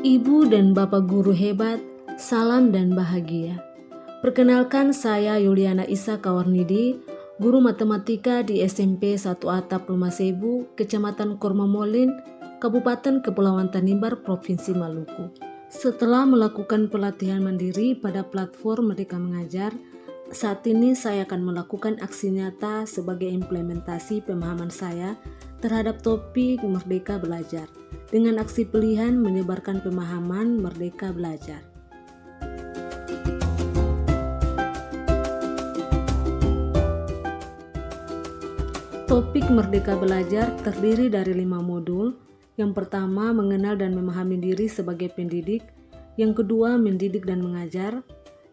Ibu dan Bapak guru hebat, salam dan bahagia. Perkenalkan, saya Yuliana Isa Kawarnidi, guru matematika di SMP 1 Atap Lumasebu, Kecamatan Kormamolin, Kabupaten Kepulauan Tanimbar, Provinsi Maluku. Setelah melakukan pelatihan mandiri pada platform Merdeka Mengajar, saat ini saya akan melakukan aksi nyata sebagai implementasi pemahaman saya terhadap topik Merdeka Belajar dengan aksi pilihan menyebarkan pemahaman Merdeka Belajar. Topik Merdeka Belajar terdiri dari 5 modul. Yang pertama, mengenal dan memahami diri sebagai pendidik. Yang kedua, mendidik dan mengajar.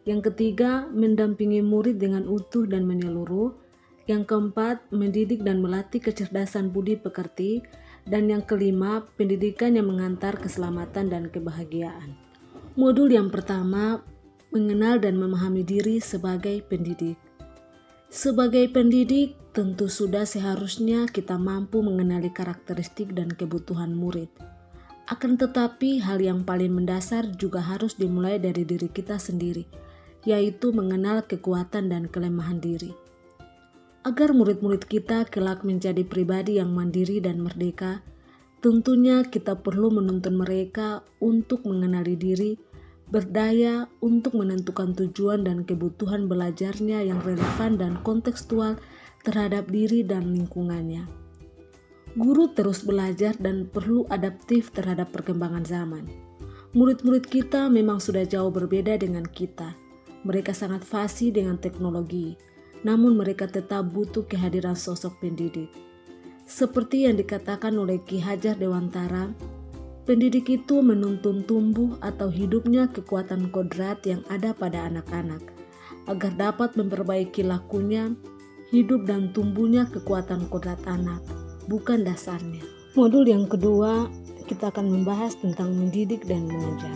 Yang ketiga, mendampingi murid dengan utuh dan menyeluruh. Yang keempat, mendidik dan melatih kecerdasan budi pekerti. Dan yang kelima, pendidikan yang mengantar keselamatan dan kebahagiaan. Modul yang pertama, mengenal dan memahami diri sebagai pendidik. Sebagai pendidik, tentu sudah seharusnya kita mampu mengenali karakteristik dan kebutuhan murid. Akan tetapi, hal yang paling mendasar juga harus dimulai dari diri kita sendiri, yaitu mengenal kekuatan dan kelemahan diri. Agar murid-murid kita kelak menjadi pribadi yang mandiri dan merdeka, tentunya kita perlu menuntun mereka untuk mengenali diri, berdaya untuk menentukan tujuan dan kebutuhan belajarnya yang relevan dan kontekstual terhadap diri dan lingkungannya. Guru terus belajar dan perlu adaptif terhadap perkembangan zaman. Murid-murid kita memang sudah jauh berbeda dengan kita. Mereka sangat fasih dengan teknologi, namun mereka tetap butuh kehadiran sosok pendidik. Seperti yang dikatakan oleh Ki Hajar Dewantara, pendidik itu menuntun tumbuh atau hidupnya kekuatan kodrat yang ada pada anak-anak, agar dapat memperbaiki lakunya, hidup dan tumbuhnya kekuatan kodrat anak, bukan dasarnya. Modul yang kedua, kita akan membahas tentang mendidik dan mengajar.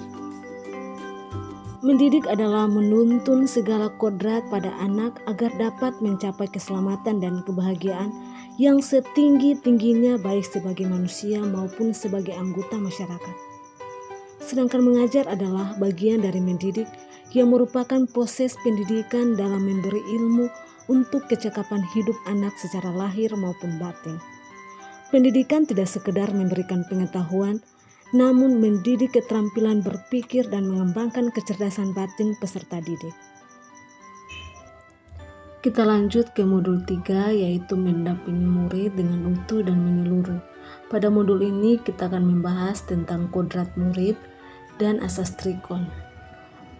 Mendidik adalah menuntun segala kodrat pada anak agar dapat mencapai keselamatan dan kebahagiaan yang setinggi-tingginya baik sebagai manusia maupun sebagai anggota masyarakat. Sedangkan mengajar adalah bagian dari mendidik yang merupakan proses pendidikan dalam memberi ilmu untuk kecakapan hidup anak secara lahir maupun batin. Pendidikan tidak sekedar memberikan pengetahuan, namun mendidik keterampilan berpikir dan mengembangkan kecerdasan batin peserta didik. Kita lanjut ke modul 3, yaitu mendampingi murid dengan utuh dan menyeluruh. Pada modul ini kita akan membahas tentang kodrat murid dan asas trikon.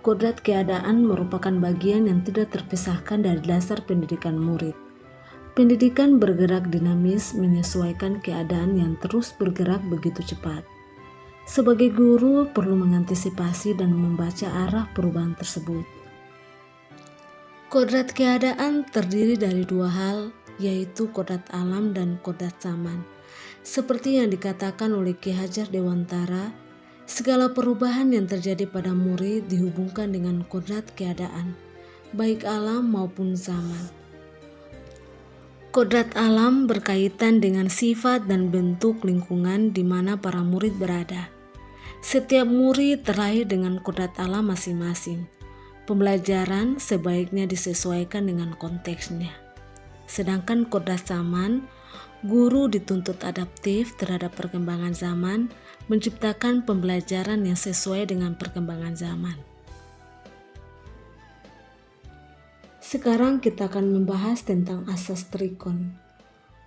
Kodrat keadaan merupakan bagian yang tidak terpisahkan dari dasar pendidikan murid. Pendidikan bergerak dinamis menyesuaikan keadaan yang terus bergerak begitu cepat. Sebagai guru perlu mengantisipasi dan membaca arah perubahan tersebut. Kodrat keadaan terdiri dari 2 hal, yaitu kodrat alam dan kodrat zaman. Seperti yang dikatakan oleh Ki Hajar Dewantara, segala perubahan yang terjadi pada murid dihubungkan dengan kodrat keadaan, baik alam maupun zaman. Kodrat alam berkaitan dengan sifat dan bentuk lingkungan di mana para murid berada. Setiap murid terlahir dengan kodrat alam masing-masing. Pembelajaran sebaiknya disesuaikan dengan konteksnya. Sedangkan kodrat zaman, guru dituntut adaptif terhadap perkembangan zaman, menciptakan pembelajaran yang sesuai dengan perkembangan zaman. Sekarang kita akan membahas tentang asas trikon.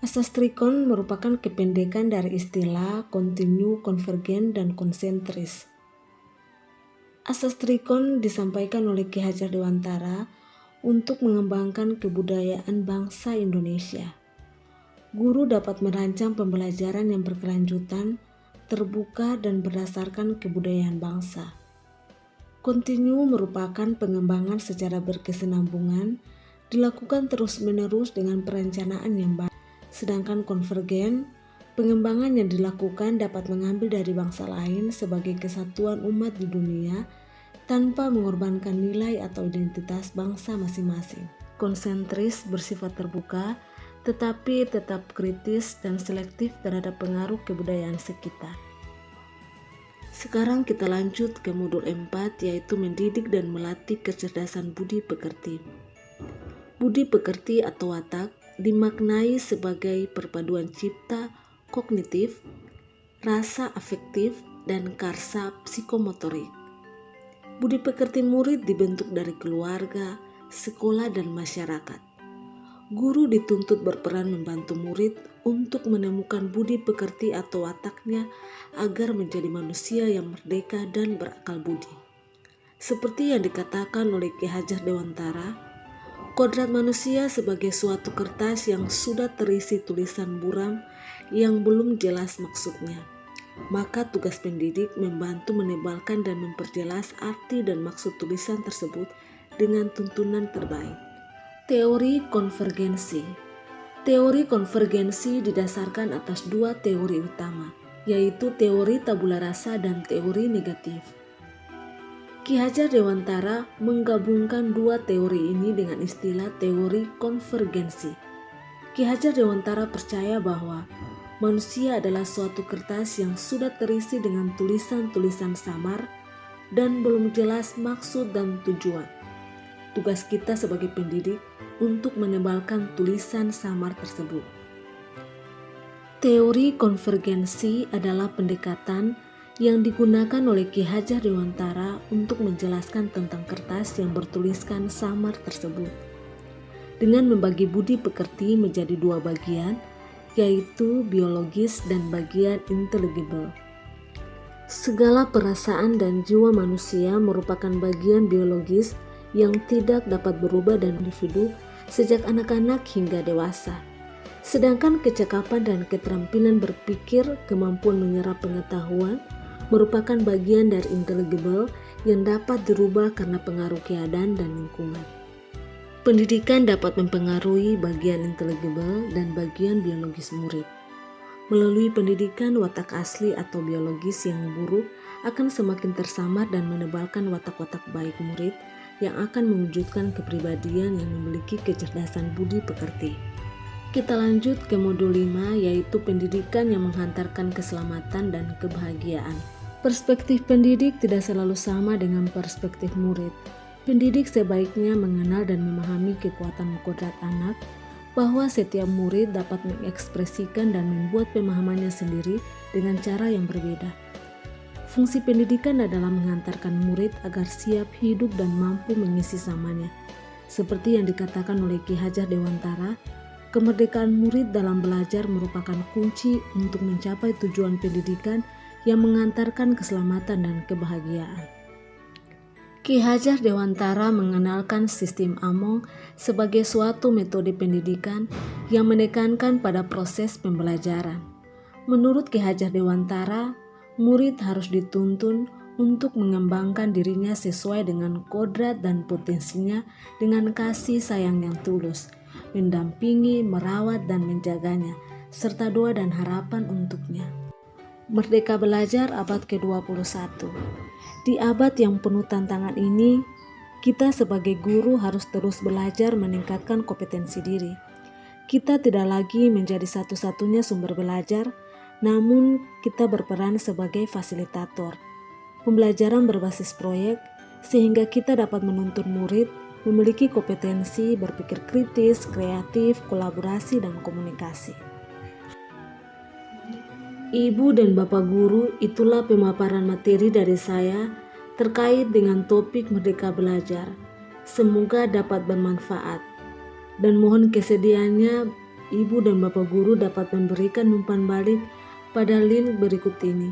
Asas trikon merupakan kependekan dari istilah kontinu, konvergen, dan konsentris. Asas trikon disampaikan oleh Ki Hajar Dewantara untuk mengembangkan kebudayaan bangsa Indonesia. Guru dapat merancang pembelajaran yang berkelanjutan, terbuka, dan berdasarkan kebudayaan bangsa. Kontinu merupakan pengembangan secara berkesinambungan, dilakukan terus-menerus dengan perencanaan yang baik. Sedangkan konvergen, pengembangan yang dilakukan dapat mengambil dari bangsa lain sebagai kesatuan umat di dunia tanpa mengorbankan nilai atau identitas bangsa masing-masing. Konsentris bersifat terbuka, tetapi tetap kritis dan selektif terhadap pengaruh kebudayaan sekitar. Sekarang kita lanjut ke modul 4, yaitu mendidik dan melatih kecerdasan budi pekerti. Budi pekerti atau watak dimaknai sebagai perpaduan cipta, kognitif, rasa afektif, dan karsa psikomotorik. Budi pekerti murid dibentuk dari keluarga, sekolah, dan masyarakat. Guru dituntut berperan membantu murid untuk menemukan budi pekerti atau wataknya agar menjadi manusia yang merdeka dan berakal budi. Seperti yang dikatakan oleh Ki Hajar Dewantara, kodrat manusia sebagai suatu kertas yang sudah terisi tulisan buram yang belum jelas maksudnya. Maka tugas pendidik membantu menebalkan dan memperjelas arti dan maksud tulisan tersebut dengan tuntunan terbaik. Teori konvergensi. Teori konvergensi didasarkan atas dua teori utama, yaitu teori tabula rasa dan teori negatif. Ki Hajar Dewantara menggabungkan dua teori ini dengan istilah teori konvergensi. Ki Hajar Dewantara percaya bahwa manusia adalah suatu kertas yang sudah terisi dengan tulisan-tulisan samar dan belum jelas maksud dan tujuan. Tugas kita sebagai pendidik untuk menebalkan tulisan samar tersebut. Teori konvergensi adalah pendekatan yang digunakan oleh Ki Hajar Dewantara untuk menjelaskan tentang kertas yang bertuliskan samar tersebut, dengan membagi budi pekerti menjadi dua bagian, yaitu biologis dan bagian intelligible. Segala perasaan dan jiwa manusia merupakan bagian biologis yang tidak dapat berubah dan individu sejak anak-anak hingga dewasa. Sedangkan kecakapan dan keterampilan berpikir, kemampuan menyerap pengetahuan, merupakan bagian dari intelligible yang dapat dirubah karena pengaruh keadaan dan lingkungan. Pendidikan dapat mempengaruhi bagian intelligible dan bagian biologis murid. Melalui pendidikan, watak asli atau biologis yang buruk akan semakin tersamar dan menebalkan watak-watak baik murid yang akan mewujudkan kepribadian yang memiliki kecerdasan budi pekerti. Kita lanjut ke modul 5, yaitu pendidikan yang menghantarkan keselamatan dan kebahagiaan. Perspektif pendidik tidak selalu sama dengan perspektif murid. Pendidik sebaiknya mengenal dan memahami kekuatan kodrat anak, bahwa setiap murid dapat mengekspresikan dan membuat pemahamannya sendiri dengan cara yang berbeda. Fungsi pendidikan adalah menghantarkan murid agar siap hidup dan mampu mengisi zamannya. Seperti yang dikatakan oleh Ki Hajar Dewantara, kemerdekaan murid dalam belajar merupakan kunci untuk mencapai tujuan pendidikan yang mengantarkan keselamatan dan kebahagiaan. Ki Hajar Dewantara mengenalkan sistem Among sebagai suatu metode pendidikan yang menekankan pada proses pembelajaran. Menurut Ki Hajar Dewantara, murid harus dituntun untuk mengembangkan dirinya sesuai dengan kodrat dan potensinya dengan kasih sayang yang tulus, mendampingi, merawat, dan menjaganya, serta doa dan harapan untuknya. Merdeka Belajar abad ke-21. Di abad yang penuh tantangan ini, kita sebagai guru harus terus belajar meningkatkan kompetensi diri. Kita tidak lagi menjadi satu-satunya sumber belajar, namun kita berperan sebagai fasilitator. Pembelajaran berbasis proyek, sehingga kita dapat menuntun murid memiliki kompetensi berpikir kritis, kreatif, kolaborasi, dan komunikasi. Ibu dan Bapak Guru, itulah pemaparan materi dari saya terkait dengan topik Merdeka Belajar. Semoga dapat bermanfaat. Dan mohon kesediaannya Ibu dan Bapak Guru dapat memberikan umpan balik pada link berikut ini.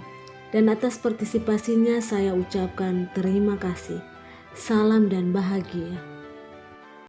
Dan atas partisipasinya saya ucapkan terima kasih. Salam dan bahagia.